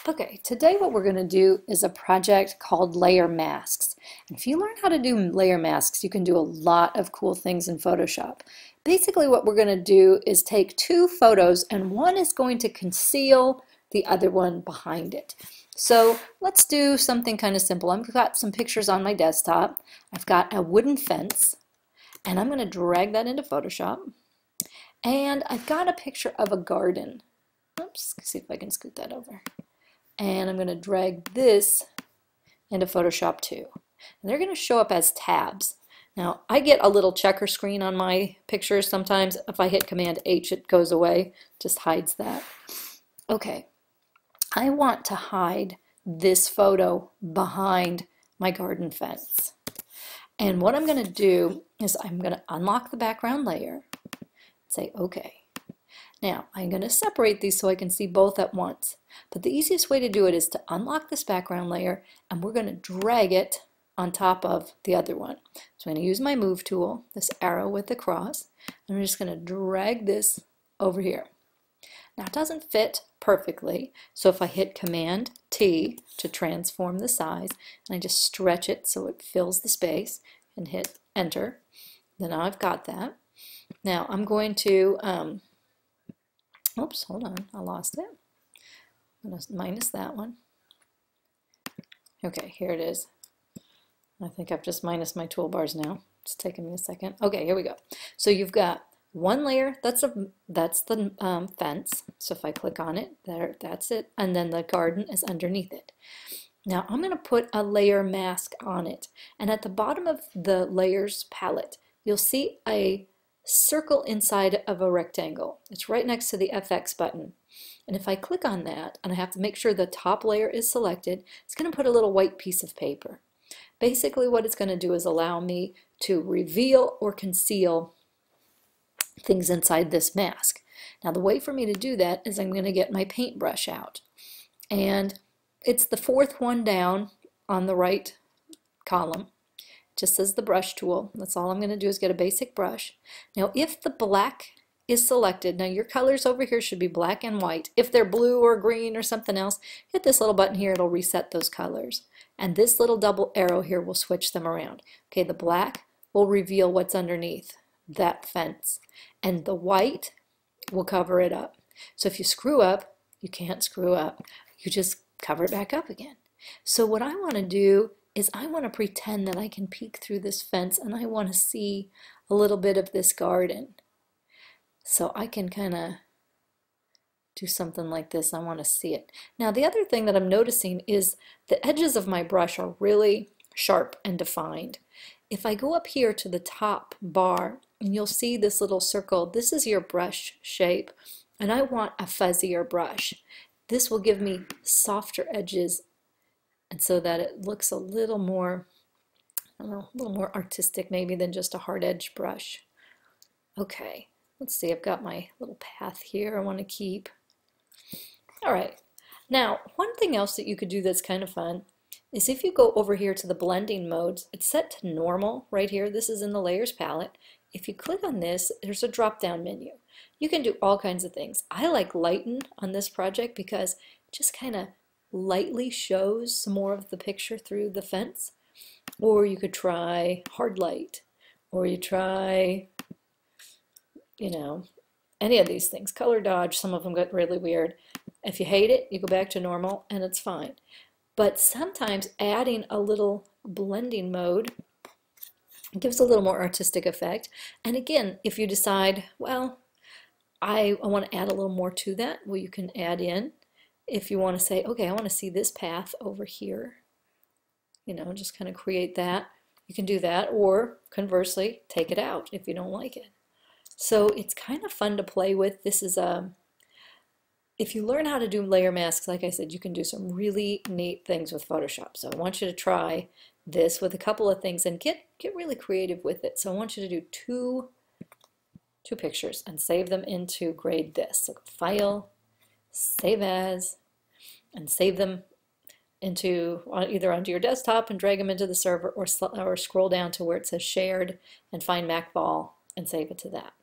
Okay, today what we're going to do is a project called layer masks. And if you learn how to do layer masks, you can do a lot of cool things in Photoshop. Basically what we're going to do is take two photos and one is going to conceal the other one behind it. So let's do something kind of simple. I've got some pictures on my desktop. I've got a wooden fence and I'm going to drag that into Photoshop. And I've got a picture of a garden. Oops, see if I can scoot that over. And I'm going to drag this into Photoshop too. And they're going to show up as tabs. Now, I get a little checker screen on my pictures sometimes. If I hit Command H, it goes away, just hides that. Okay, I want to hide this photo behind my garden fence. And what I'm going to do is I'm going to unlock the background layer, say OK. Now, I'm going to separate these so I can see both at once. But the easiest way to do it is to unlock this background layer, and we're going to drag it on top of the other one. So I'm going to use my Move tool, this arrow with the cross, and I'm just going to drag this over here. Now, it doesn't fit perfectly, so if I hit Command T to transform the size, and I just stretch it so it fills the space, and hit Enter, then I've got that. Now, I'm going to oops, hold on, I lost it. I'm going to minus that one. Okay, here it is. I think I've just minused my toolbars now. It's taking me a second. Okay, here we go. So you've got one layer, that's the fence. So if I click on it, there, that's it. And then the garden is underneath it. Now I'm going to put a layer mask on it. And at the bottom of the layers palette, you'll see a circle inside of a rectangle. It's right next to the FX button. And if I click on that, and I have to make sure the top layer is selected, it's going to put a little white piece of paper. Basically what it's going to do is allow me to reveal or conceal things inside this mask. Now the way for me to do that is I'm going to get my paintbrush out. And it's the fourth one down on the right column. Just as the brush tool. That's all I'm going to do is get a basic brush. Now if the black is selected, now your colors over here should be black and white. If they're blue or green or something else, hit this little button here, it'll reset those colors. And this little double arrow here will switch them around. Okay, the black will reveal what's underneath that fence. And the white will cover it up. So if you screw up, you can't screw up. You just cover it back up again. So what I want to do is I want to pretend that I can peek through this fence and I want to see a little bit of this garden. So I can kind of do something like this. I want to see it. Now the other thing that I'm noticing is the edges of my brush are really sharp and defined. If I go up here to the top bar and you'll see this little circle, this is your brush shape and I want a fuzzier brush. This will give me softer edges and so that it looks a little more, I don't know, a little more artistic maybe than just a hard edge brush. Okay, let's see, I've got my little path here I want to keep. All right, now one thing else that you could do that's kind of fun is if you go over here to the blending modes, it's set to normal right here. This is in the layers palette. If you click on this, there's a drop down menu. You can do all kinds of things. I like lighten on this project because it just kind of lightly shows some more of the picture through the fence. Or you could try hard light, or you try, you know, any of these things. Color dodge, some of them get really weird. If you hate it, you go back to normal and it's fine. But sometimes adding a little blending mode gives a little more artistic effect. And again, if you decide, well, I want to add a little more to that, well, you can add in. If you want to say, okay, I want to see this path over here, you know, just kind of create that. You can do that, or conversely, take it out if you don't like it. So it's kind of fun to play with. This is if you learn how to do layer masks, like I said, you can do some really neat things with Photoshop. So I want you to try this with a couple of things and get really creative with it. So I want you to do two pictures and save them into Grade This. So File, Save As, and save them into either onto your desktop and drag them into the server, or scroll down to where it says Shared and find Macball and save it to that.